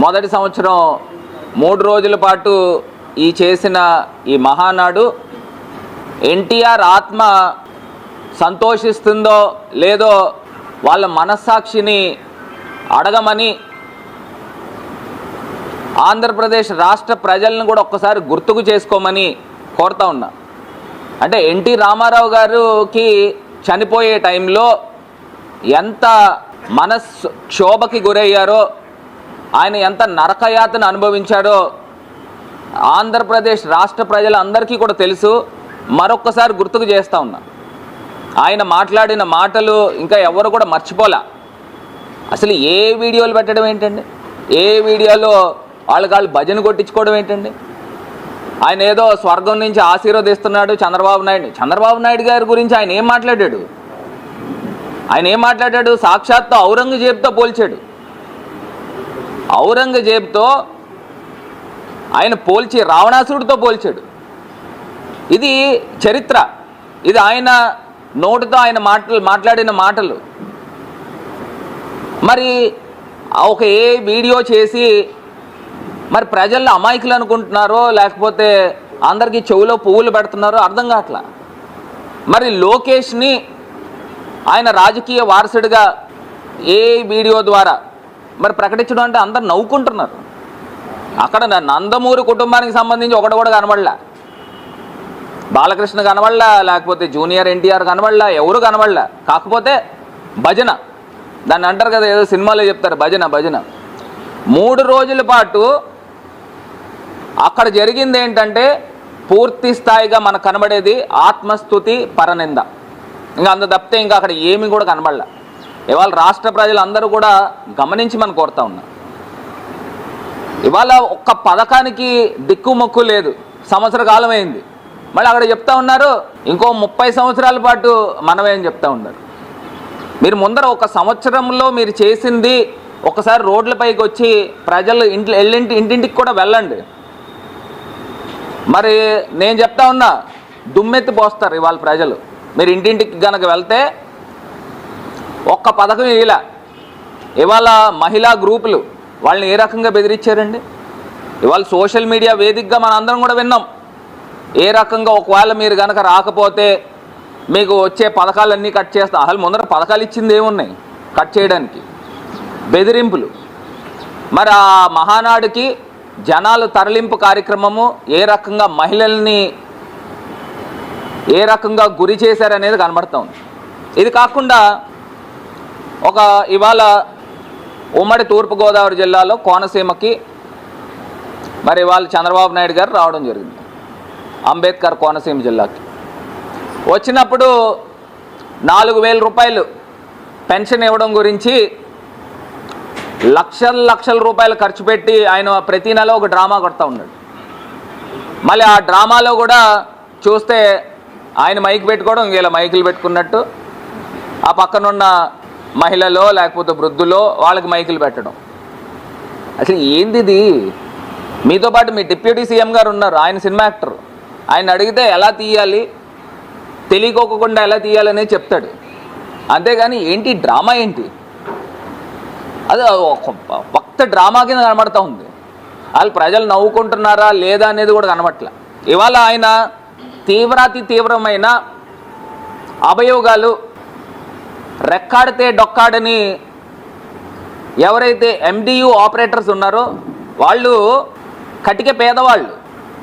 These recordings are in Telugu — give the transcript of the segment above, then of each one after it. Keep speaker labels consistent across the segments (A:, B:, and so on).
A: మొదటి సంవత్సరం 3 రోజుల పాటు చేసిన ఈ మహానాడు ఎన్టీఆర్ ఆత్మ సంతోషిస్తుందో లేదో వాళ్ళ మనస్సాక్షిని అడగమని ఆంధ్రప్రదేశ్ రాష్ట్ర ప్రజలను కూడా ఒక్కసారి గుర్తుకు చేసుకోమని కోరుతా ఉన్నా. అంటే ఎన్టీ రామారావు గారికి చనిపోయే టైంలో ఎంత మనస్క్షోభకి గురయ్యారో, ఆయన ఎంత నరకయాతన అనుభవించారో ఆంధ్రప్రదేశ్ రాష్ట్ర ప్రజలందరికీ కూడా తెలుసు. మరొక్కసారి గుర్తుకు చేస్తూ ఉన్నా. ఆయన మాట్లాడిన మాటలు ఇంకా ఎవరు కూడా మర్చిపోలే. అసలు ఏ వీడియోలు పెట్టడం ఏంటండి, ఏ వీడియోలో వాళ్ళు భజన కొట్టించుకోవడం ఏంటండి. ఆయన ఏదో స్వర్గం నుంచి ఆశీర్వదిస్తున్నాడు చంద్రబాబు నాయుడు గారి గురించి ఆయన ఏం మాట్లాడాడు? సాక్షాత్తు ఔరంగజేబుతో పోల్చాడు. ఔరంగజేబుతో ఆయన పోల్చి రావణాసురుడితో పోల్చాడు. ఇది చరిత్ర, ఇది ఆయన నోటితో ఆయన మాట్లాడిన మాటలు. మరి ఒక వీడియో చేసి మరి ప్రజల్లో అమాయకులు అనుకుంటున్నారో లేకపోతే అందరికీ చెవులో పువ్వులు పెడుతున్నారో అర్థం కావట్లా. మరి లోకేష్ని ఆయన రాజకీయ వారసుడిగా వీడియో ద్వారా మరి ప్రకటించడం అంటే అందరు నవ్వుకుంటున్నారు. అక్కడ నందమూరి కుటుంబానికి సంబంధించి ఒకటి కూడా కనబడలా. బాలకృష్ణ కనబడలా, లేకపోతే జూనియర్ ఎన్టీఆర్ కనబడలా, ఎవరు కనబడలా. కాకపోతే భజన, దాన్ని అంటారు కదా, ఏదో సినిమాలో చెప్తారు భజన. 3 రోజుల పాటు అక్కడ జరిగింది ఏంటంటే పూర్తి స్థాయిగా మనకు కనబడేది ఆత్మస్తుతి, పరనింద. ఇంకా అంత తప్పితే ఇంకా అక్కడ ఏమి కూడా కనబడలే. ఇవాళ రాష్ట్ర ప్రజలందరూ కూడా గమనించి మనం కోరుతా ఉన్నాం. ఇవాళ ఒక్క పథకానికి దిక్కుమొక్కు లేదు. సంవత్సర కాలం అయింది. మళ్ళీ అక్కడ చెప్తా ఉన్నారు ఇంకో 30 సంవత్సరాల పాటు మనమేం చెప్తా ఉన్నారు. మీరు ముందర ఒక సంవత్సరంలో మీరు చేసింది ఒకసారి రోడ్లపైకి వచ్చి ప్రజలు ఇంటింటికి కూడా వెళ్ళండి. మరి నేను చెప్తా ఉన్నా, దుమ్మెత్తి పోస్తారు ఇవాళ ప్రజలు. మీరు ఇంటింటికి కనుక వెళ్తే ఒక్క పథకం ఇలా. ఇవాళ మహిళా గ్రూపులు వాళ్ళని ఏ రకంగా బెదిరించారండి. ఇవాళ సోషల్ మీడియా వేదికగా మన అందరం కూడా విన్నాం. ఏ రకంగా ఒకవేళ మీరు కనుక రాకపోతే మీకు వచ్చే పథకాలన్నీ కట్ చేస్తాం. అసలు ముందర పథకాలు ఇచ్చింది ఏమున్నాయి కట్ చేయడానికి? బెదిరింపులు. మరి ఆ మహానాడుకి జనాలు తరలింపు కార్యక్రమము ఏ రకంగా మహిళల్ని ఏ రకంగా గురి చేశారనేది కనబడుతూ ఉంది. ఇది కాకుండా ఇవాళ ఉమ్మడి తూర్పుగోదావరి జిల్లాలో కోనసీమకి మరి ఇవాళ చంద్రబాబు నాయుడు గారు రావడం జరిగింది. అంబేద్కర్ కోనసీమ జిల్లాకి వచ్చినప్పుడు 4,000 రూపాయలు పెన్షన్ ఇవ్వడం గురించి లక్షల రూపాయలు ఖర్చు పెట్టి ఆయన ప్రతి నెల ఒక డ్రామా కొడతా ఉన్నాడు. మళ్ళీ ఆ డ్రామాలో కూడా చూస్తే ఆయన మైక్ పెట్టుకోవడం, ఇలా మైకులు పెట్టుకున్నట్టు ఆ పక్కనున్న మహిళలో లేకపోతే వృద్ధులో వాళ్ళకి మైకులు పెట్టడం. అసలు ఏంది? మీతో పాటు మీ డిప్యూటీ సీఎం గారు ఉన్నారు, ఆయన సినిమా యాక్టర్. ఆయన అడిగితే ఎలా తీయాలి, తెలియకోకుండా ఎలా తీయాలనే చెప్తాడు. అంతేగాని ఏంటి డ్రామా ఏంటి? అది భక్త డ్రామా కింద కనబడుతూ ఉంది. వాళ్ళు ప్రజలు నవ్వుకుంటున్నారా లేదా అనేది కూడా కనబట్లే. ఇవాళ ఆయన తీవ్రమైన అభియోగాలు, రెక్కాడితే డొక్కాడని ఎవరైతే MDU ఆపరేటర్స్ ఉన్నారో వాళ్ళు కటిక పేదవాళ్ళు,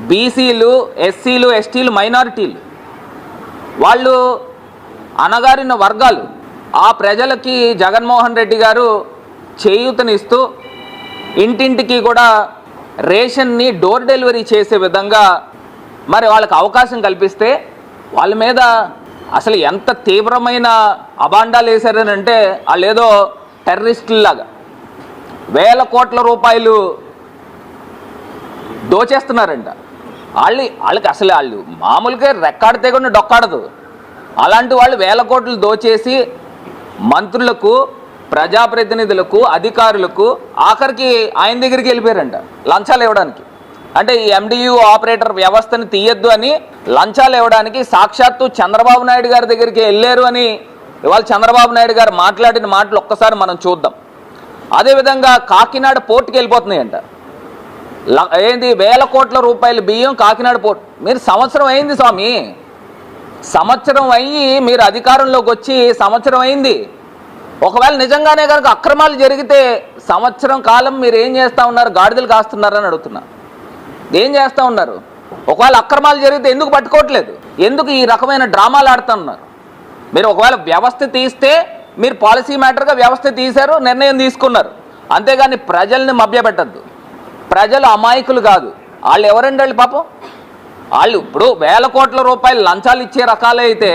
A: బీసీలు, ఎస్సీలు, ఎస్టీలు, మైనారిటీలు, వాళ్ళు అణగారిన వర్గాలు. ఆ ప్రజలకి జగన్మోహన్ రెడ్డి గారు చేయూతనిస్తూ ఇంటింటికి కూడా రేషన్ని డోర్ డెలివరీ చేసే విధంగా మరి వాళ్ళకి అవకాశం కల్పిస్తే వాళ్ళ మీద అసలు ఎంత తీవ్రమైన అబాండాలు వేశారని అంటే వాళ్ళు ఏదో టెర్రరిస్టుల్లాగా వేల కోట్ల రూపాయలు దోచేస్తున్నారంట. వాళ్ళకి అసలు వాళ్ళు మామూలుగా రెక్కాడితే కూడా డొక్కాడదు. అలాంటి వాళ్ళు వేల కోట్లు దోచేసి మంత్రులకు, ప్రజాప్రతినిధులకు, అధికారులకు, ఆఖరికి ఆయన దగ్గరికి వెళ్ళిపోయారంట లంచాలు ఇవ్వడానికి. అంటే ఈ MDU ఆపరేటర్ వ్యవస్థని తీయద్దు అని లంచాలు ఇవ్వడానికి సాక్షాత్తు చంద్రబాబు నాయుడు గారి దగ్గరికి వెళ్ళారు అని ఇవాళ చంద్రబాబు నాయుడు గారు మాట్లాడిన మాటలు ఒక్కసారి మనం చూద్దాం. అదేవిధంగా కాకినాడ పోర్టుకి వెళ్ళిపోతున్నాయంట. ఏంది 1000 కోట్ల రూపాయల బియ్యం కాకినాడ పోర్ట్. మీరు సంవత్సరం అయింది స్వామి, సంవత్సరం అయ్యి మీరు అధికారంలోకి వచ్చి సంవత్సరం అయింది. ఒకవేళ నిజంగానే కనుక అక్రమాలు జరిగితే సంవత్సరం కాలం మీరు ఏం చేస్తూ ఉన్నారు? గాడిదలు కాస్తున్నారని అడుగుతున్నా. ఏం చేస్తూ ఉన్నారు? ఒకవేళ అక్రమాలు జరిగితే ఎందుకు పట్టుకోవట్లేదు? ఎందుకు ఈ రకమైన డ్రామాలు ఆడుతున్నారు? మీరు ఒకవేళ వ్యవస్థ తీస్తే మీరు పాలసీ మ్యాటర్గా వ్యవస్థ తీశారు, నిర్ణయం తీసుకున్నారు, అంతేగాని ప్రజల్ని మభ్యపెట్టద్దు. ప్రజలు అమాయకులు కాదు. వాళ్ళు ఎవరండి? వాళ్ళు పాపం వాళ్ళు ఇప్పుడు 1000 కోట్ల రూపాయలు లంచాలు ఇచ్చే రకాలైతే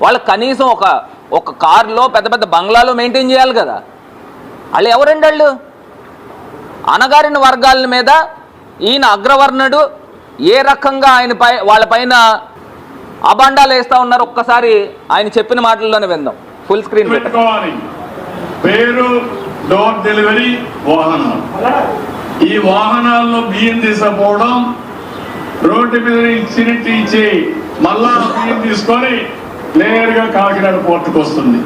A: వాళ్ళు కనీసం ఒక కారులో పెద్ద పెద్ద బంగ్లాలో మెయింటైన్ చేయాలి కదా. వాళ్ళు ఎవరండి? వాళ్ళు అణగారిన వర్గాల మీద ఈయన అగ్రవర్ణుడు ఏ రకంగా వాళ్ళపైన అబాండాలు వేస్తూ ఉన్నారు. ఒక్కసారి ఆయన చెప్పిన మాటల్లోనే విందాం. ఫుల్ స్క్రీన్
B: పెట్టుకోవాలి. పేరు డోర్ డెలివరీ వాహనం. ఈ వాహనాల్లో బియ్యం తీసుకుపోవడం, రోడ్డు మీద ఇచ్చి మళ్ళా బియ్యం తీసుకొని నేరుగా కాకినాడ పోర్టుకు వస్తుంది.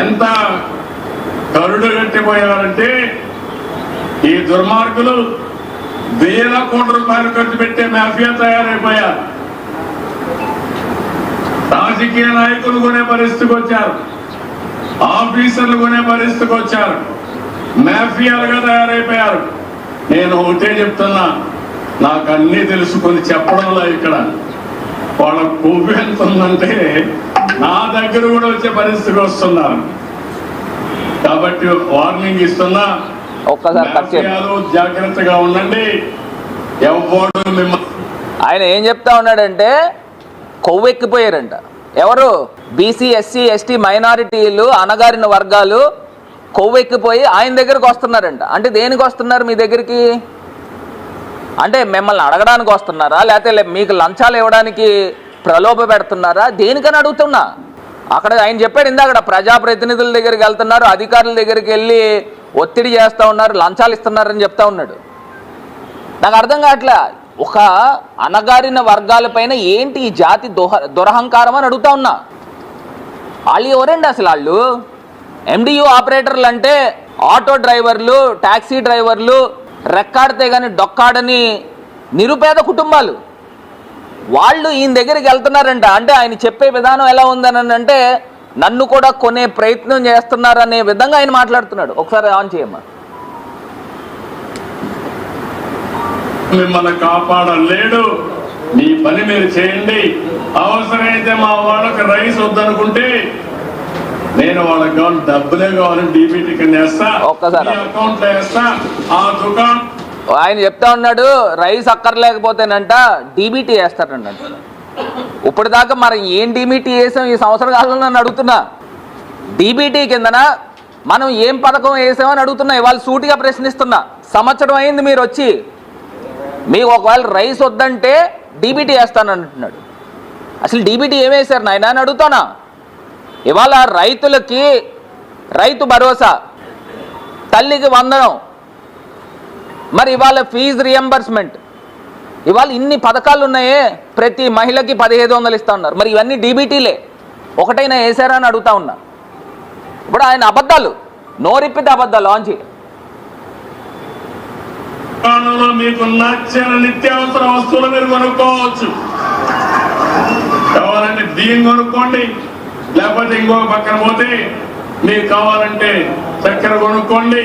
B: ఎంత కరుడు కట్టిపోయారంటే ఈ దుర్మార్గులు 1000 కోట్ల రూపాయలు ఖర్చు పెట్టే మాఫియా తయారైపోయారు. రాజకీయ నాయకులు కొనే పరిస్థితికి వచ్చారు, ఆఫీసర్లు కొనే పరిస్థితికి వచ్చారు, మాఫియాలుగా తయారైపోయారు. నేను ఒకటే చెప్తున్నా, నాకు అన్నీ తెలుసుకొని చెప్పడంలో ఇక్కడ వాళ్ళ కొవ్వు ఎంత ఉందంటే నా దగ్గర కూడా వచ్చే పరిస్థితికి వస్తున్నారు. కాబట్టి వార్నింగ్ ఇస్తున్నా, జాగ్రత్తగా ఉండండి. ఎవరు మిమ్మల్ని
A: ఆయన ఏం చెప్తా ఉన్నాడంటే కొవ్వెక్కిపోయారంట. ఎవరు? బీసీ, ఎస్సీ, ఎస్టీ, మైనారిటీలు, అణగారిన వర్గాలు కొవ్వెక్కిపోయి ఆయన దగ్గరికి వస్తున్నారంట. అంటే దేనికి వస్తున్నారు మీ దగ్గరికి? అంటే మిమ్మల్ని అడగడానికి వస్తున్నారా, లేకపోతే మీకు లంచాలు ఇవ్వడానికి ప్రలోభ పెడుతున్నారా? దేనికని అడుగుతున్నా. అక్కడ ఆయన చెప్పాడు ఇందాక, ప్రజాప్రతినిధుల దగ్గరికి వెళ్తున్నారు, అధికారుల దగ్గరికి వెళ్ళి ఒత్తిడి చేస్తూ ఉన్నారు, లంచాలు ఇస్తున్నారని చెప్తా ఉన్నాడు. నాకు అర్థం కావట్లే. ఒక అణగారిన వర్గాలపైన ఏంటి ఈ జాతి దురహంకారం అని అడుగుతా ఉన్నా. వాళ్ళు ఎవరండి అసలు? వాళ్ళు MDU ఆపరేటర్లు అంటే ఆటో డ్రైవర్లు, ట్యాక్సీ డ్రైవర్లు, రెక్కాడితే కానీ డొక్కాడని నిరుపేద కుటుంబాలు. వాళ్ళు ఈయన దగ్గరికి వెళ్తున్నారంట. అంటే ఆయన చెప్పే విధానం ఎలా ఉందని అంటే నన్ను కూడా కొనే ప్రయత్నం చేస్తున్నారనే విధంగా ఆయన మాట్లాడుతున్నాడు. ఒకసారి ఆన్ చేయమ్మా.
B: మిమ్మల్ని కాపాడలేడు, మీ పని మీరు చేయండి. అవసరమైతే మా వాళ్ళకి రైస్ వద్దనుకుంటే నేను వాళ్ళకి కావాలి డబ్బులే కావాలని DBT కింద వేస్తా, అకౌంట్ లో వేస్తా. ఆ దుకాణం
A: ఆయన చెప్తా ఉన్నాడు, రైస్ అక్కర్లేకపోతేనంట DBT వేస్తారంట. ఇప్పుడు దాకా మరి ఏం DBT వేసాం ఈ సంవత్సర కాలంలో నన్ను అడుగుతున్నా. DBT కిందన మనం ఏం పథకం వేసామని అడుగుతున్నా. ఇవాళ సూటిగా ప్రశ్నిస్తున్నా. సంవత్సరం అయింది మీరు వచ్చి, మీకు ఒకవేళ రైస్ వద్దంటే DBT వేస్తాను అంటున్నాడు. అసలు DBT ఏమేశారు నాయన అని అడుగుతానా. ఇవాళ రైతులకి రైతు భరోసా, తల్లికి వందనం, మరి ఇవాళ ఫీజు రియంబర్స్మెంట్, ఇవాళ ఇన్ని పథకాలు ఉన్నాయే. ప్రతి మహిళకి 1500 ఇస్తా ఉన్నారు. మరి ఇవన్నీ DBTలే, ఒకటైనా వేసారా అని అడుగుతా ఉన్నా. ఇప్పుడు ఆయన అబద్ధాలు, నోరిప్పితే అబద్ధాలు ఆంచి.
B: మీకు నచ్చిన నిత్యావసర వస్తువులు మీరు కొనుక్కోవచ్చు. కావాలంటే బియ్యం కొనుక్కోండి, లేకపోతే ఇంకొక పక్కన పోతే మీకు కావాలంటే చక్కెర కొనుక్కోండి,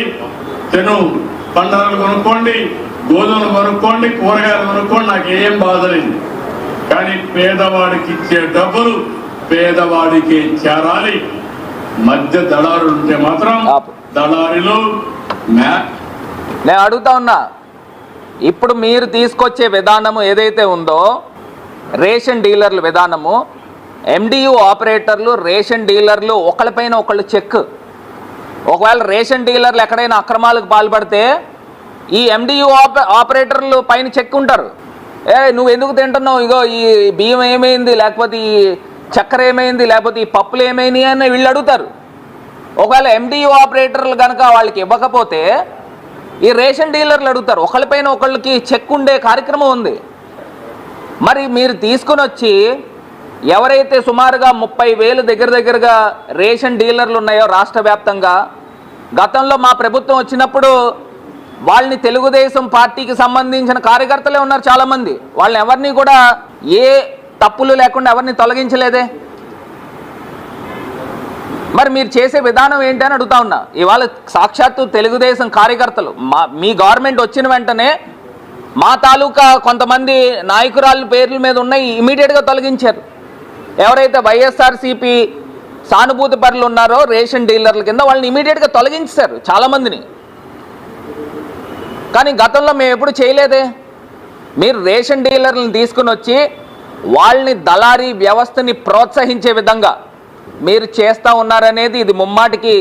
B: పండుగలు కొనుక్కోండి, గోధుమలు కొనుక్కోండి, కూరగాయలు కొనుక్కోండి. నాకు ఏం బాధ లేదు. కానీ పేదవాడికి ఇచ్చే డబ్బులు పేదవాడికి చేరాలి. మధ్య దళారులు ఉంటే మాత్రం దళారులు.
A: నేను అడుగుతా ఉన్నా, ఇప్పుడు మీరు తీసుకొచ్చే విధానము ఏదైతే ఉందో రేషన్ డీలర్ల విధానము, MDU ఆపరేటర్లు, రేషన్ డీలర్లు ఒకళ్ళపైన ఒకళ్ళు చెక్. ఒకవేళ రేషన్ డీలర్లు ఎక్కడైనా అక్రమాలకు పాల్పడితే ఈ MDU ఆపరేటర్లు పైన చెక్ ఉంటారు. నువ్వు ఎందుకు తింటున్నావు, ఇగో ఈ బియ్యం ఏమైంది, లేకపోతే ఈ చక్కెర ఏమైంది, లేకపోతే ఈ పప్పులు ఏమైనాయి అని వీళ్ళు అడుగుతారు. ఒకవేళ MDU ఆపరేటర్లు కనుక వాళ్ళకి ఇవ్వకపోతే ఈ రేషన్ డీలర్లు అడుగుతారు. ఒకళ్ళపైన ఒకళ్ళకి చెక్ ఉండే కార్యక్రమం ఉంది. మరి మీరు తీసుకుని వచ్చి ఎవరైతే సుమారుగా 30,000 దగ్గరగా రేషన్ డీలర్లు ఉన్నాయో రాష్ట్ర వ్యాప్తంగా, గతంలో మా ప్రభుత్వం వచ్చినప్పుడు వాళ్ళని తెలుగుదేశం పార్టీకి సంబంధించిన కార్యకర్తలే ఉన్నారు చాలామంది. వాళ్ళని ఎవరిని కూడా ఏ తప్పులు లేకుండా ఎవరిని తొలగించలేదే. మరి మీరు చేసే విధానం ఏంటి అని అడుగుతా ఉన్నా. ఇవాళ సాక్షాత్తు తెలుగుదేశం కార్యకర్తలు మీ గవర్నమెంట్ వచ్చిన వెంటనే మా తాలూకా కొంతమంది నాయకురాళ్ళ పేర్ల మీద ఉన్నాయి, ఇమీడియట్గా తొలగించారు. ఎవరైతే వైఎస్ఆర్సీపీ సానుభూతి పరులు ఉన్నారో రేషన్ డీలర్ల కింద వాళ్ళని ఇమీడియట్గా తొలగించారు చాలామందిని. కానీ గతంలో మేము ఎప్పుడు చేయలేదే. మీరు రేషన్ డీలర్లను తీసుకుని వచ్చి వాళ్ళని దళారీ వ్యవస్థని ప్రోత్సహించే విధంగా మీరు చేస్తూ ఉన్నారనేది ఇది ముమ్మాటికి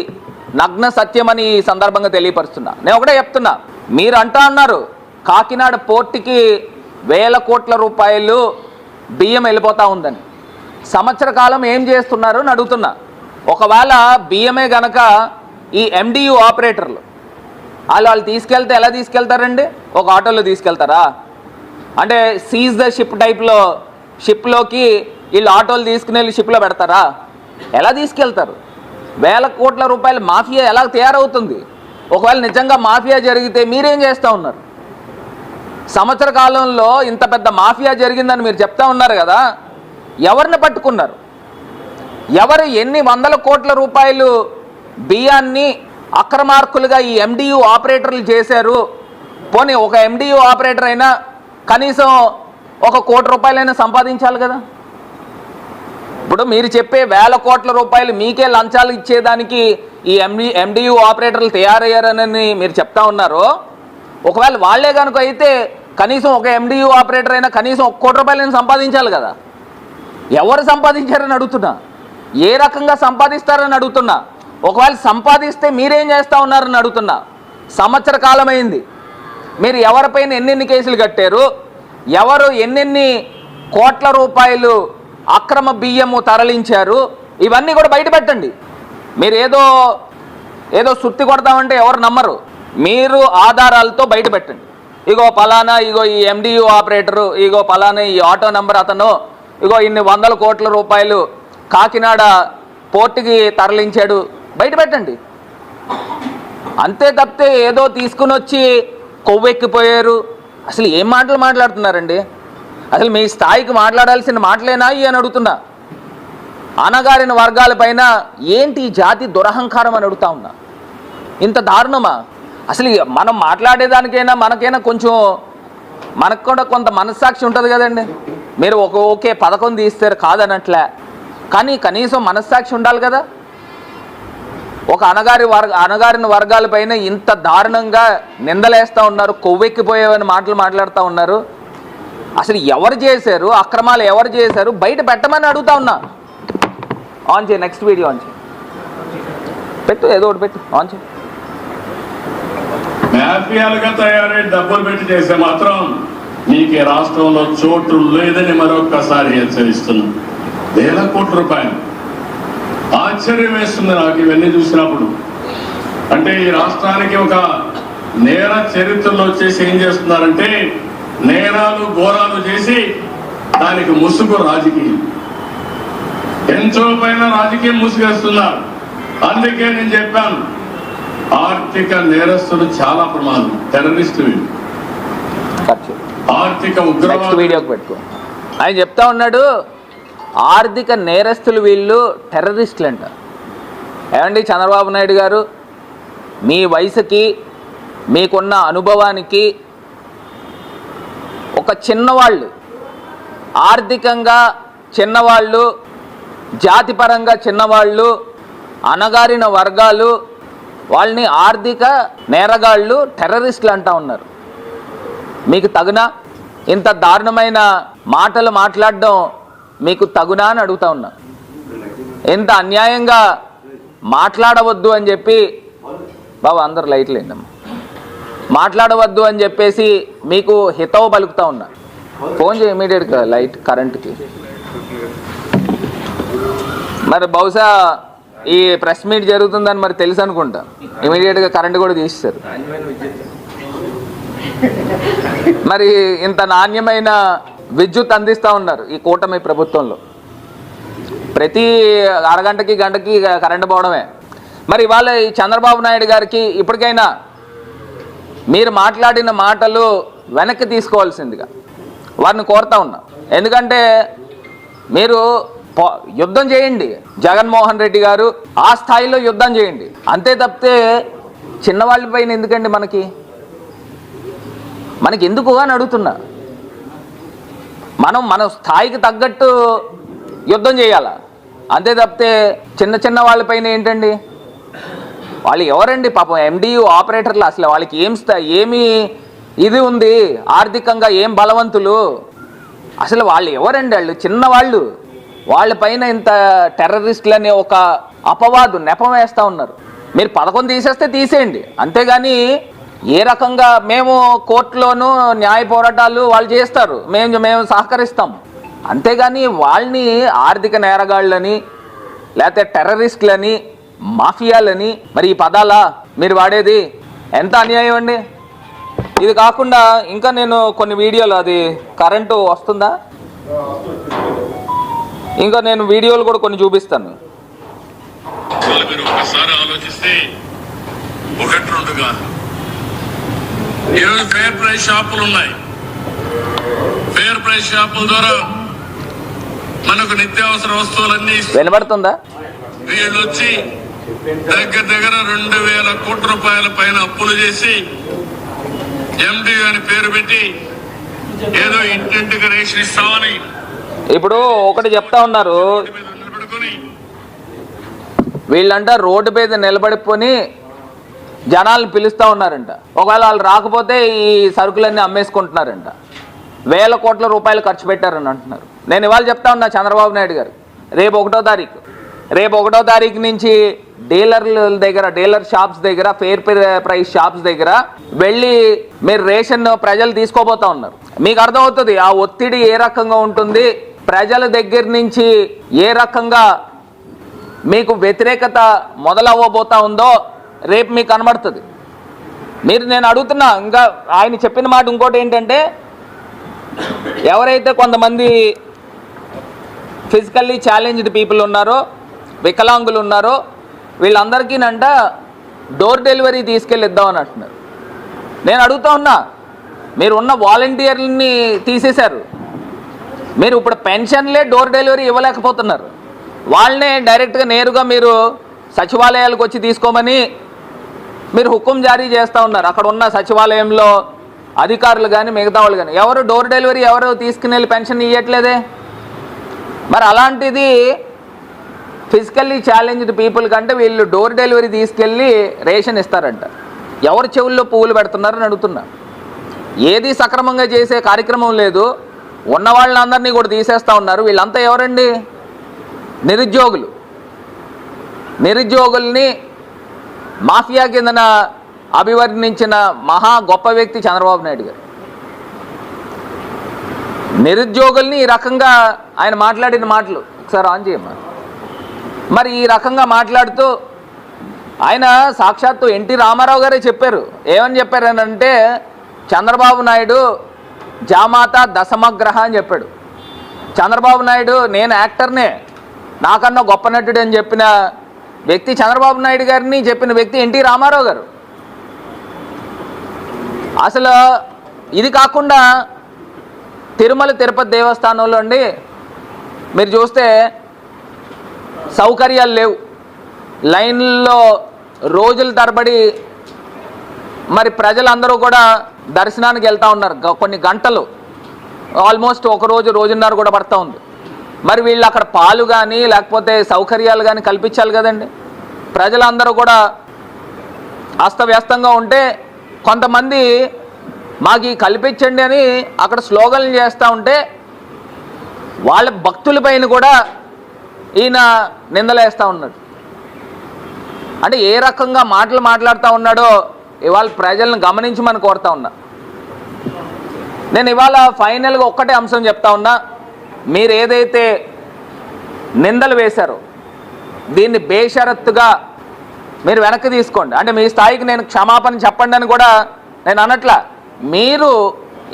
A: నగ్న సత్యమని ఈ సందర్భంగా తెలియపరుస్తున్నా. నేను ఒకటే చెప్తున్నా, మీరు అంటా ఉన్నారు కాకినాడ పోర్టుకి 1,000 కోట్ల రూపాయలు బియ్యం వెళ్ళిపోతూ ఉందని. సంవత్సర కాలం ఏం చేస్తున్నారు అని అడుగుతున్నా. ఒకవేళ బియ్యమే గనక ఈ MDU ఆపరేటర్లు వాళ్ళు తీసుకెళ్తే ఎలా తీసుకెళ్తారండి? ఒక ఆటోలో తీసుకెళ్తారా? అంటే సీజ్ ద షిప్ టైప్లో షిప్లోకి వీళ్ళు ఆటోలు తీసుకుని వెళ్ళి షిప్లో పెడతారా? ఎలా తీసుకెళ్తారు? 1,000 కోట్ల రూపాయల మాఫియా ఎలా తయారవుతుంది? ఒకవేళ నిజంగా మాఫియా జరిగితే మీరేం చేస్తూ ఉన్నారు? సంవత్సర కాలంలో ఇంత పెద్ద మాఫియా జరిగిందని మీరు చెప్తా ఉన్నారు కదా, ఎవరిని పట్టుకున్నారు? ఎవరు ఎన్ని వందల కోట్ల రూపాయలు బియ్యాన్ని అక్రమార్కులుగా ఈ MDU ఆపరేటర్లు చేశారు? పోనీ ఒక MDU ఆపరేటర్ అయినా కనీసం 1 కోటి రూపాయలైనా సంపాదించాలి కదా. ఇప్పుడు మీరు చెప్పే 1,000 కోట్ల రూపాయలు మీకే లంచాలు ఇచ్చేదానికి ఈ MDU ఆపరేటర్లు తయారయ్యారని మీరు చెప్తా ఉన్నారు. ఒకవేళ వాళ్లే కనుక అయితే కనీసం ఒక MDU ఆపరేటర్ అయినా కనీసం 1 కోటి రూపాయలైనా సంపాదించాలి కదా. ఎవరు సంపాదించారని అడుగుతున్నా, ఏ రకంగా సంపాదిస్తారని అడుగుతున్నా. ఒకవేళ సంపాదిస్తే మీరేం చేస్తూ ఉన్నారని అడుగుతున్నా. సంవత్సర కాలమైంది, మీరు ఎవరిపైన ఎన్నెన్ని కేసులు కట్టారు, ఎవరు ఎన్నెన్ని కోట్ల రూపాయలు అక్రమ బియ్యము తరలించారు, ఇవన్నీ కూడా బయట పెట్టండి. మీరు ఏదో సుత్తి కొడతామంటే ఎవరు నమ్మరు. మీరు ఆధారాలతో బయట పెట్టండి. ఇగో పలానా, ఇగో ఈ MDU ఆపరేటరు, ఇగో పలానా ఈ ఆటో నెంబర్ అతను, ఇగో ఇన్ని 100 కోట్ల రూపాయలు కాకినాడ పోర్టుకి తరలించాడు, బయట పెట్టండి. అంతే తప్పితే ఏదో తీసుకుని వచ్చి కొవ్వెక్కిపోయారు, అసలు ఏం మాటలు మాట్లాడుతున్నారండి? అసలు మీ స్థాయికి మాట్లాడాల్సిన మాటలేనా అని అడుగుతున్నా. అనగారిన వర్గాలపైన ఏంటి జాతి దురహంకారం అని అడుగుతా ఉన్నా. ఇంత దారుణమా? అసలు మనం మాట్లాడేదానికైనా మనకైనా కొంచెం మనకు కూడా కొంత మనస్సాక్షి ఉంటుంది కదండి. మీరు ఓకే పథకం తీస్తారు కాదనట్లే, కానీ కనీసం మనస్సాక్షి ఉండాలి కదా. ఒక అనగారిన వర్గాలపైన ఇంత దారుణంగా నిందలేస్తూ ఉన్నారు, కొవ్వెక్కిపోయేవని మాటలు మాట్లాడుతూ ఉన్నారు. అసలు ఎవరు చేశారు అక్రమాలు, ఎవరు చేశారు బయట పెట్టమని అడుగుతా ఉన్నా. ఆన్ చేయి, నెక్స్ట్ వీడియో ఆన్ చేయి, పెట్టు, ఏదో ఒకటి పెట్టు, ఆన్ చేయి.
B: మాఫియాలుగా తయారై డబ్బులు పెట్టి చేసే మాత్రం మీకు ఈ రాష్ట్రంలో చోటు లేదని మరొక్కసారి హెచ్చరిస్తున్నాం. 1,000 కోట్ల రూపాయలు. ఆశ్చర్యం వేస్తుంది నాకు ఇవన్నీ చూసినప్పుడు. అంటే ఈ రాష్ట్రానికి ఒక నేర చరిత్రలో వచ్చేసి ఏం చేస్తున్నారంటే నేరాలు ఘోరాలు చేసి దానికి ముసుగు రాజకీయం, ఎంతో పైన రాజకీయం ముసుగేస్తున్నారు. అందుకే నేను చెప్పాను, ఆర్థిక నేరస్తులు చాలా ప్రమాదం, టెర్రరిస్టులు, ఆర్థిక ఉగ్రవాదులు.
A: వీడియోకి పెట్టుకో. ఆయన చెప్తా ఉన్నాడు ఆర్థిక నేరస్తులు వీళ్ళు టెర్రరిస్టులు అంట. ఏమండి చంద్రబాబు నాయుడు గారు, మీ వయసుకి మీకున్న అనుభవానికి ఒక చిన్నవాళ్ళు, ఆర్థికంగా చిన్నవాళ్ళు, జాతిపరంగా చిన్నవాళ్ళు, అనగారిన వర్గాలు, వాళ్ళని ఆర్థిక నేరగాళ్ళు, టెర్రరిస్టులు అంటా ఉన్నారు. మీకు తగునా? ఇంత దారుణమైన మాటలు మాట్లాడడం మీకు తగునా అని అడుగుతా ఉన్నా. ఎంత అన్యాయంగా మాట్లాడవద్దు అని చెప్పి, బాబు అందరు లైట్లు ఏంటమ్మా, మాట్లాడవద్దు అని చెప్పేసి మీకు హితవు పలుకుతా ఉన్నా. ఫోన్ చేయి ఇమీడియట్గా లైట్ కరెంట్కి. మరి బహుశా ఈ ప్రెస్ మీట్ జరుగుతుందని మరి తెలుసు అనుకుంటా, ఇమీడియట్గా కరెంట్ కూడా తీసేశారు. మరి ఇంత నాణ్యమైన విద్యుత్ అందిస్తూ ఉన్నారు ఈ కూటమి ప్రభుత్వంలో. ప్రతి అరగంటకి గంటకి కరెంటు పోవడమే. మరి ఇవాళ ఈ చంద్రబాబు నాయుడు గారికి ఇప్పటికైనా మీరు మాట్లాడిన మాటలు వెనక్కి తీసుకోవాల్సిందిగా వారిని కోరుతా ఉన్నా. ఎందుకంటే మీరు యుద్ధం చేయండి, జగన్మోహన్ రెడ్డి గారు ఆ స్థాయిలో యుద్ధం చేయండి, అంతే తప్పితే చిన్నవాళ్ళ పైన ఎందుకండి మనకి ఎందుకు అని అడుగుతున్నా. మన స్థాయికి తగ్గట్టు యుద్ధం చేయాలా, అంతే తప్పితే చిన్న వాళ్ళపైన ఏంటండి? వాళ్ళు ఎవరండి పాపం? MDU ఆపరేటర్లు. అసలు వాళ్ళకి ఏమి ఇది ఉంది, ఆర్థికంగా ఏం బలవంతులు? అసలు వాళ్ళు ఎవరండి? వాళ్ళు చిన్నవాళ్ళు. వాళ్ళపైన ఇంత టెర్రరిస్టులని ఒక అపవాదు నెపం వేస్తూ ఉన్నారు. మీరు 11 తీసేస్తే తీసేయండి, అంతేగాని ఏ రకంగా మేము కోర్టులోనూ న్యాయ పోరాటాలు వాళ్ళు చేస్తారు, మేము సహకరిస్తాం, అంతేగాని వాళ్ళని ఆర్థిక నేరగాళ్ళని లేకపోతే టెర్రరిస్టులని మాఫియాలని మరి ఈ పదాలా మీరు వాడేది? ఎంత అన్యాయం అండి. ఇది కాకుండా ఇంకా నేను కొన్ని వీడియోలు, అది కరెంటు వస్తుందా, ఇంకా నేను వీడియోలు కూడా కొన్ని చూపిస్తాను.
B: మీరు ఒకసారి ఆలోచిస్తే 1-2 కాదు, ఈరోజు ఫేర్ ప్రైస్ షాపులు ఉన్నాయి. ఫేర్ ప్రైస్ షాపుల ద్వారా మనకు నిత్యావసర వస్తువులన్నీ
A: వినబడుతుందా?
B: వీళ్ళు వచ్చి దగ్గర 2000 కోట్ల రూపాయల పైన అప్పులు చేసి MDU అని పేరు పెట్టి ఏదో ఇంటింటికి రేషన్ ఇస్తామని
A: ఇప్పుడు ఒకటి చెప్తా ఉన్నారు. వీళ్ళంట రోడ్డు మీద నిలబడిపోయి జనాలను పిలుస్తూ ఉన్నారంట. ఒకవేళ వాళ్ళు రాకపోతే ఈ సరుకులన్నీ అమ్మేసుకుంటున్నారంట. 1000 కోట్ల రూపాయలు ఖర్చు పెట్టారని అంటున్నారు. నేను ఇవాళ చెప్తా ఉన్నా చంద్రబాబు నాయుడు గారు, రేపు 1వ తారీఖు నుంచి డీలర్ల దగ్గర, డీలర్ షాప్స్ దగ్గర, ఫేర్ ప్రైస్ షాప్స్ దగ్గర వెళ్ళి మీరు రేషన్ ప్రజలు తీసుకోబోతా ఉన్నారు. మీకు అర్థమవుతుంది ఆ ఒత్తిడి ఏ రకంగా ఉంటుంది, ప్రజల దగ్గర నుంచి ఏ రకంగా మీకు వ్యతిరేకత మొదలవ్వబోతా ఉందో రేపు మీకు కనబడుతుంది. నేను అడుగుతున్నా, ఇంకా ఆయన చెప్పిన మాట ఇంకోటి ఏంటంటే, ఎవరైతే కొంతమంది ఫిజికల్లీ ఛాలెంజ్డ్ పీపుల్ ఉన్నారో, వికలాంగులు ఉన్నారో, వీళ్ళందరికీ డోర్ డెలివరీ తీసుకెళ్ళిద్దామని అంటున్నారు. నేను అడుగుతా ఉన్నా, మీరు ఉన్న వాలంటీర్లని తీసేశారు, మీరు ఇప్పుడు పెన్షన్లే డోర్ డెలివరీ ఇవ్వలేకపోతున్నారు. వాళ్ళనే డైరెక్ట్గా నేరుగా మీరు సచివాలయాలకు వచ్చి తీసుకోమని మీరు హుకుం జారీ చేస్తూ ఉన్నారు. అక్కడ ఉన్న సచివాలయంలో అధికారులు కానీ మిగతా వాళ్ళు కానీ ఎవరు డోర్ డెలివరీ ఎవరు తీసుకుని వెళ్ళి పెన్షన్ ఇవ్వట్లేదే. మరి అలాంటిది ఫిజికల్లీ ఛాలెంజ్డ్ పీపుల్ కంటే వీళ్ళు డోర్ డెలివరీ తీసుకెళ్ళి రేషన్ ఇస్తారంట. ఎవరు చెవుల్లో పువ్వులు పెడుతున్నారని అడుగుతున్నా. ఏది సక్రమంగా చేసే కార్యక్రమం లేదు, ఉన్న వాళ్ళందరినీ కూడా తీసేస్తూ ఉన్నారు. వీళ్ళంతా ఎవరండి? నిరుద్యోగుల్ని మాఫియా కిందన అభివర్ణించిన మహా గొప్ప వ్యక్తి చంద్రబాబు నాయుడు గారు. నిరుద్యోగుల్ని ఈ రకంగా ఆయన మాట్లాడిన మాటలు ఒకసారి ఆన్ చేయమ్మా. మరి ఈ రకంగా మాట్లాడుతూ ఆయన సాక్షాత్తు ఎన్టీ రామారావు గారే చెప్పారు. ఏమని చెప్పారనంటే, చంద్రబాబు నాయుడు జామాత దశమగ్రహ అని చెప్పాడు. చంద్రబాబు నాయుడు నేను యాక్టర్నే, నాకన్నా గొప్ప నటుడు అని చెప్పిన వ్యక్తి చంద్రబాబు నాయుడు గారిని చెప్పిన వ్యక్తి ఎన్టీ రామారావు గారు. అసలు ఇది కాకుండా తిరుమల తిరుపతి దేవస్థానంలో అండి మీరు చూస్తే సౌకర్యాలు లేవు. లైన్లో రోజుల తరబడి మరి ప్రజలందరూ కూడా దర్శనానికి వెళ్తూ ఉన్నారు. కొన్ని గంటలు, ఆల్మోస్ట్ రోజున్నర కూడా పడుతూ ఉంది. మరి వీళ్ళు అక్కడ పాలు కానీ లేకపోతే సౌకర్యాలు కానీ కల్పించాలి కదండి. ప్రజలందరూ కూడా అస్తవ్యస్తంగా ఉంటే కొంతమంది మాకు కల్పించండి అని అక్కడ స్లోగన్లు చేస్తూ ఉంటే వాళ్ళ భక్తులపైన కూడా ఈయన నిందలేస్తూ ఉన్నాడు. అంటే ఏ రకంగా మాటలు మాట్లాడుతూ ఉన్నాడో ఇవాళ ప్రజలను గమనించమని కోరుతా ఉన్నా. నేను ఇవాళ ఫైనల్గా ఒక్కటే అంశం చెప్తా ఉన్నా, మీరు ఏదైతే నిందలు వేశారో దీన్ని బేషరత్తుగా మీరు వెనక్కి తీసుకోండి. అంటే మీ స్థాయికి నేను క్షమాపణ చెప్పండి అని కూడా నేను అనట్లా. మీరు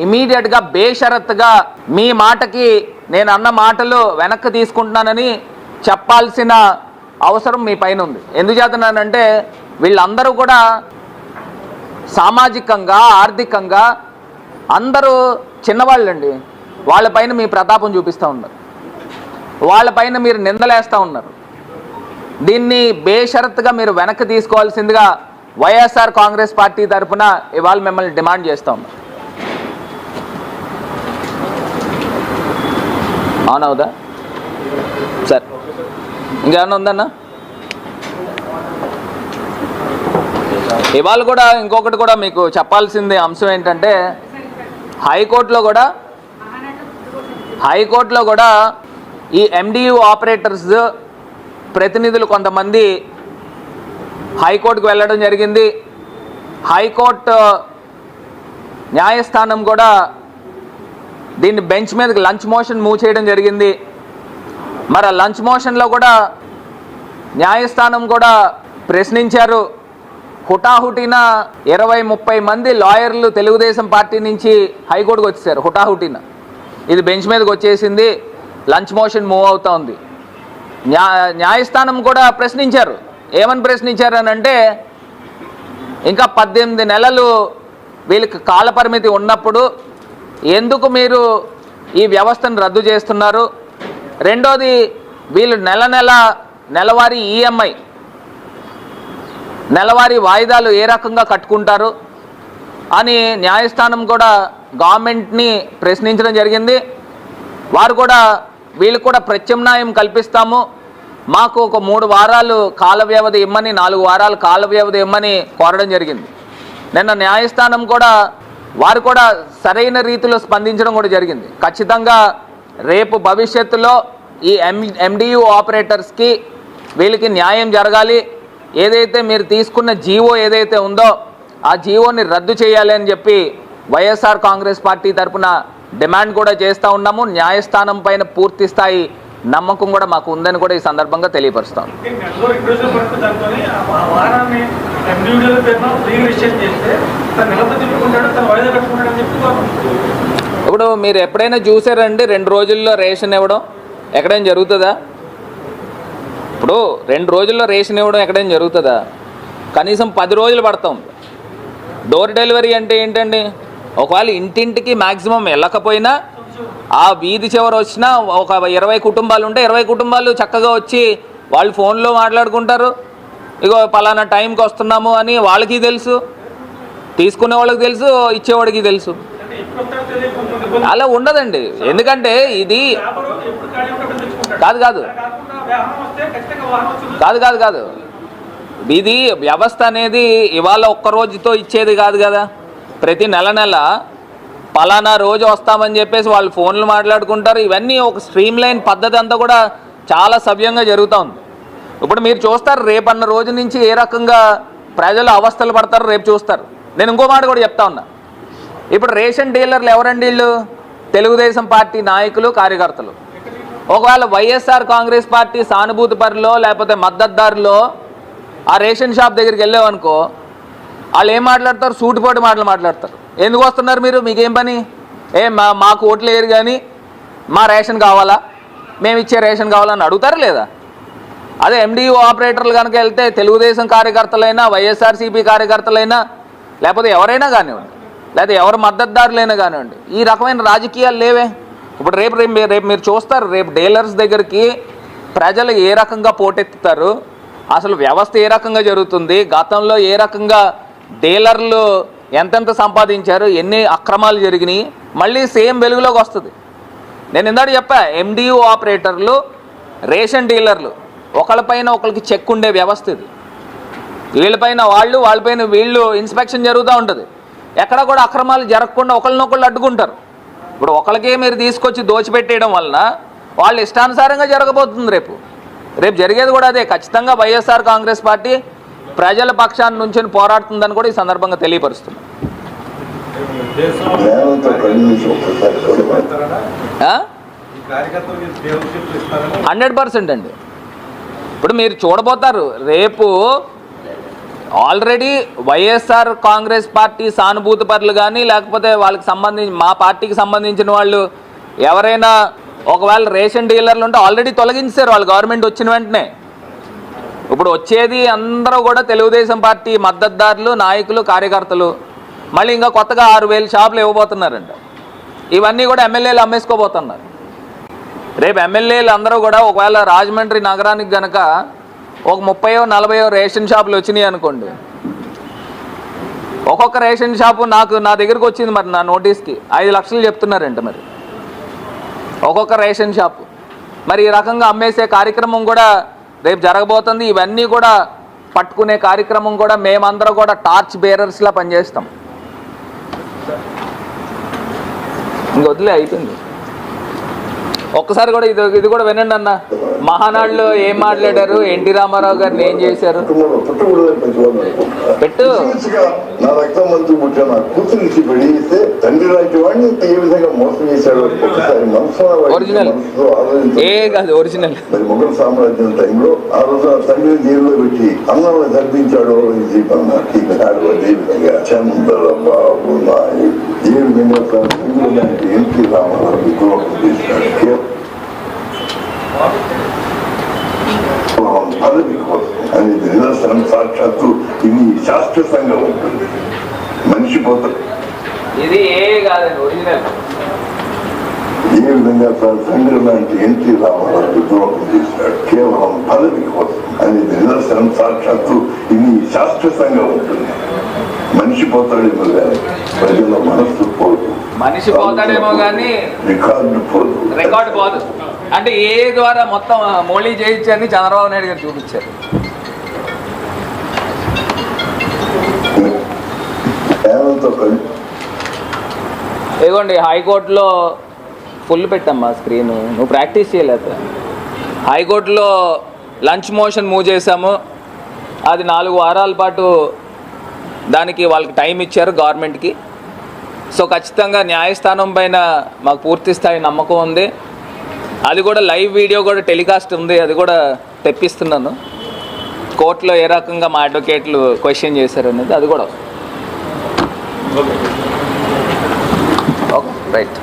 A: ఇమీడియట్గా బేషరత్తుగా మీ మాటకి నేను అన్న మాటలు వెనక్కి తీసుకుంటున్నానని చెప్పాల్సిన అవసరం మీ పైన ఉంది. ఎందుకు చేస్తున్నానంటే వీళ్ళందరూ కూడా సామాజికంగా ఆర్థికంగా అందరూ చిన్నవాళ్ళండి. వాళ్ళపైన మీ ప్రతాపం చూపిస్తూ ఉన్నారు, వాళ్ళపైన మీరు నిందలేస్తూ ఉన్నారు. దీన్ని బేషరత్తుగా మీరు వెనక్కి తీసుకోవాల్సిందిగా వైఎస్ఆర్ కాంగ్రెస్ పార్టీ తరఫున ఇవాళ మిమ్మల్ని డిమాండ్ చేస్తూ ఉన్నాం. అవునవుదా సార్? ఇంకేమన్నా ఉందన్నా? ఇవాళ కూడా ఇంకొకటి కూడా మీకు చెప్పాల్సింది అంశం ఏంటంటే హైకోర్టులో కూడా ఈ MDU ఆపరేటర్స్ ప్రతినిధులు కొంతమంది హైకోర్టుకు వెళ్ళడం జరిగింది. హైకోర్టు న్యాయస్థానం కూడా దీన్ని బెంచ్ మీదకి లంచ్ మోషన్ మూవ్ చేయడం జరిగింది. మరి ఆ లంచ్ మోషన్లో కూడా న్యాయస్థానం కూడా ప్రశ్నించారు. హుటాహుటిన 20-30 మంది లాయర్లు తెలుగుదేశం పార్టీ నుంచి హైకోర్టుకు వచ్చేసారు. హుటాహుటిన ఇది బెంచ్ మీదకి వచ్చేసింది, లంచ్ మోషన్ మూవ్ అవుతా ఉంది. న్యాయస్థానం కూడా ప్రశ్నించారు. ఏమని ప్రశ్నించారు అని అంటే, ఇంకా 18 నెలలు వీళ్ళకి కాలపరిమితి ఉన్నప్పుడు ఎందుకు మీరు ఈ వ్యవస్థను రద్దు చేస్తున్నారు? రెండోది, వీళ్ళు నెలవారీ EMI నెలవారీ వాయిదాలు ఏ రకంగా కట్టుకుంటారు అని న్యాయస్థానం కూడా గవర్నమెంట్ని ప్రశ్నించడం జరిగింది. వారు కూడా వీళ్ళకు కూడా ప్రత్యామ్నాయం కల్పిస్తాము, మాకు ఒక 3 వారాలు కాల వ్యవధి ఇమ్మని, 4 వారాలు కాల వ్యవధి ఇమ్మని కోరడం జరిగింది. నిన్న న్యాయస్థానం కూడా వారు కూడా సరైన రీతిలో స్పందించడం కూడా జరిగింది. ఖచ్చితంగా రేపు భవిష్యత్తులో ఈ MDU ఆపరేటర్స్కి వీళ్ళకి న్యాయం జరగాలి. ఏదైతే మీరు తీసుకున్న జీవో ఏదైతే ఉందో ఆ జీవోని రద్దు చేయాలి అని చెప్పి వైఎస్ఆర్ కాంగ్రెస్ పార్టీ తరఫున డిమాండ్ కూడా చేస్తూ ఉన్నాము. న్యాయస్థానం పైన పూర్తి స్థాయి నమ్మకం కూడా మాకు ఉందని కూడా ఈ సందర్భంగా తెలియపరుస్తాం. ఇప్పుడు మీరు ఎప్పుడైనా చూసారండి 2 రోజుల్లో రేషన్ ఇవ్వడం ఎక్కడైనా జరుగుతుందా? ఇప్పుడు 2 రోజుల్లో రేషన్ ఇవ్వడం ఎక్కడైనా జరుగుతుందా? కనీసం 10 రోజులు పడతాం. డోర్ డెలివరీ అంటే ఏంటండి? ఒకవేళ ఇంటింటికి మ్యాక్సిమం వెళ్ళకపోయినా ఆ వీధి చివర వచ్చినా ఒక 20 కుటుంబాలు ఉంటే 20 కుటుంబాలు చక్కగా వచ్చి వాళ్ళు ఫోన్లో మాట్లాడుకుంటారు. ఇగో పలానా టైంకి వస్తున్నాము అని వాళ్ళకి తెలుసు, తీసుకునే వాళ్ళకి తెలుసు, ఇచ్చేవాడికి తెలుసు. అలా ఉండదండి. ఎందుకంటే ఇది కాదు ఇది వ్యవస్థ అనేది ఇవాళ ఒక్క రోజుతో ఇచ్చేది కాదు కదా. ప్రతి నెల పలానా రోజు వస్తామని చెప్పేసి వాళ్ళు ఫోన్లు మాట్లాడుకుంటారు. ఇవన్నీ ఒక స్ట్రీమ్ లైన్ పద్ధతి అంతా కూడా చాలా సవ్యంగా జరుగుతూ ఉంది. ఇప్పుడు మీరు చూస్తారు రేపన్న రోజు నుంచి ఏ రకంగా ప్రజలు అవస్థలు పడతారు రేపు చూస్తారు. నేను ఇంకో మాట కూడా చెప్తా ఉన్నా. ఇప్పుడు రేషన్ డీలర్లు ఎవరండి? వీళ్ళు తెలుగుదేశం పార్టీ నాయకులు, కార్యకర్తలు. ఒకవేళ వైఎస్ఆర్ కాంగ్రెస్ పార్టీ సానుభూతి పరులో లేకపోతే మద్దతుదారులో ఆ రేషన్ షాప్ దగ్గరికి వెళ్ళామనుకో, వాళ్ళు ఏం మాట్లాడతారు? సూటిపోటు మాటలు మాట్లాడతారు. ఎందుకు వస్తున్నారు మీరు? మీకేం పని? మాకు ఓట్లు వేయరు కానీ మా రేషన్ కావాలా, మేము ఇచ్చే రేషన్ కావాలని అడుగుతారు లేదా? అదే MDU ఆపరేటర్లు కనుక వెళ్తే తెలుగుదేశం కార్యకర్తలైనా, వైఎస్ఆర్సీపీ కార్యకర్తలైనా, లేకపోతే ఎవరైనా కానివ్వండి, లేకపోతే ఎవరు మద్దతుదారులైనా కానివ్వండి, ఈ రకమైన రాజకీయాలు లేవే. ఇప్పుడు రేపు మీరు చూస్తారు, రేపు డీలర్స్ దగ్గరికి ప్రజలు ఏ రకంగా పోటెత్తుతారు, అసలు వ్యవస్థ ఏ రకంగా జరుగుతుంది, గతంలో ఏ రకంగా డీలర్లు ఎంతెంత సంపాదించారు, ఎన్ని అక్రమాలు జరిగినాయి, మళ్ళీ సేమ్ వెలుగులోకి వస్తుంది. నేను ఇందాక చెప్పా, MDU ఆపరేటర్లు, రేషన్ డీలర్లు ఒకళ్ళపైన ఒకరికి చెక్ ఉండే వ్యవస్థ ఇది. వీళ్ళపైన వాళ్ళు, వాళ్ళపైన వీళ్ళు ఇన్స్పెక్షన్ జరుగుతూ ఉంటుంది. ఎక్కడ కూడా అక్రమాలు జరగకుండా ఒకళ్ళనొకళ్ళు అడ్డుకుంటారు. ఇప్పుడు ఒకరికే మీరు తీసుకొచ్చి దోచిపెట్టేయడం వలన వాళ్ళు ఇష్టానుసారంగా జరగబోతుంది. రేపు జరిగేది కూడా అదే. ఖచ్చితంగా వైఎస్ఆర్ కాంగ్రెస్ పార్టీ ప్రజల పక్షాన్ని నుంచి పోరాడుతుందని కూడా ఈ సందర్భంగా తెలియపరుస్తుంది. 100% అండి. ఇప్పుడు మీరు చూడబోతారు రేపు ఆల్రెడీ వైఎస్ఆర్ కాంగ్రెస్ పార్టీ సానుభూతి పరులు కానీ, లేకపోతే వాళ్ళకి సంబంధించి మా పార్టీకి సంబంధించిన వాళ్ళు ఎవరైనా ఒకవేళ రేషన్ డీలర్లు ఉంటే ఆల్రెడీ తొలగించారు వాళ్ళు గవర్నమెంట్ వచ్చిన వెంటనే. ఇప్పుడు వచ్చేది అందరూ కూడా తెలుగుదేశం పార్టీ మద్దతుదారులు, నాయకులు, కార్యకర్తలు. మళ్ళీ ఇంకా కొత్తగా 6,000 షాపులు ఇవ్వబోతున్నారంట. ఇవన్నీ కూడా ఎమ్మెల్యేలు అమ్మేసుకోబోతున్నారు. రేపు ఎమ్మెల్యేలు అందరూ కూడా ఒకవేళ రాజమండ్రి నగరానికి గనక ఒక 30-40 రేషన్ షాపులు వచ్చినాయి అనుకోండి, ఒక్కొక్క రేషన్ షాపు నా దగ్గరకు వచ్చింది మరి నా నోటీస్కి 5 లక్షలు చెప్తున్నారంట. మరి ఒక్కొక్క రేషన్ షాపు మరి ఈ రకంగా అమ్మేసే కార్యక్రమం కూడా రేపు జరగబోతుంది. ఇవన్నీ కూడా పట్టుకునే కార్యక్రమం కూడా మేమందరం కూడా టార్చ్ బేరర్స్లా పనిచేస్తాం. ఇంక వదిలే అయిపోయింది. ఒక్కసారి కూడా ఇది కూడా వినండి అన్న. మహానాడులో ఏం మాట్లాడారు, ఎన్టీ రామారావు గారిని ఏం చేశారు పెట్టు.
C: నా రక్తం మంచి పుట్టిన నా కూతురికి పెడిగిస్తే తండ్రి లాంటి వాడిని ఏ విధంగా మోసం చేశాడు ఒకసారి
A: ఒరిజినల్ ఏ కాదు ఒరిజినల్.
C: మరి మొఘల్ సామ్రాజ్యం టైంలో ఆ రోజు ఆ తండ్రిని జైల్లో పెట్టి అన్నంలో జరిపించాడు అదే విధంగా చంద్రబాబు నాయుడు ఏ విధంగా ఎన్టీ రామారావు విద్రోహం చేశాడు పదవి కోసం అనేది నిదర్శనం. సాక్షాత్తు ఇది శాస్త్రసంగా ఉంటుంది. మనిషి పోతాడు
A: ఇది ఏ కాదండి ఒరిజినల్.
C: ఏ విధంగా తండ్రి లాంటి ఎన్టీ రామారావు విద్రోహం చేశాడు కేవలం పదవి కోసం అనేది నిదర్శనం. సాక్షాత్తు ఇది శాస్త్రసంగా ఉంటుంది. మనిషి పోతాడేమో కానీ ప్రజల మనస్సు పోదు.
A: మనిషి పోతాడేమో కానీ
C: రికార్డు పోదు.
A: రికార్డు పోదు. అంటే ఏ ద్వారా మొత్తం మోళీ చేయించారని చంద్రబాబు నాయుడు గారు చూపించారు. ఇదిగోండి హైకోర్టులో ఫుల్ పెట్టమ్మా స్క్రీన్, నువ్వు ప్రాక్టీస్ చేయలేదు. హైకోర్టులో లంచ్ మోషన్ మూవ్ చేశాము. అది 4 వారాల పాటు దానికి వాళ్ళకి టైం ఇచ్చారు గవర్నమెంట్కి. సో ఖచ్చితంగా న్యాయస్థానం పైన మాకు పూర్తి స్థాయి నమ్మకం ఉంది. అది కూడా లైవ్ వీడియో కూడా టెలికాస్ట్ ఉంది, అది కూడా తెప్పిస్తున్నాను. కోర్టులో ఏ రకంగా మా అడ్వకేట్లు క్వశ్చన్ చేశారు అనేది అది కూడా ఓకే రైట్.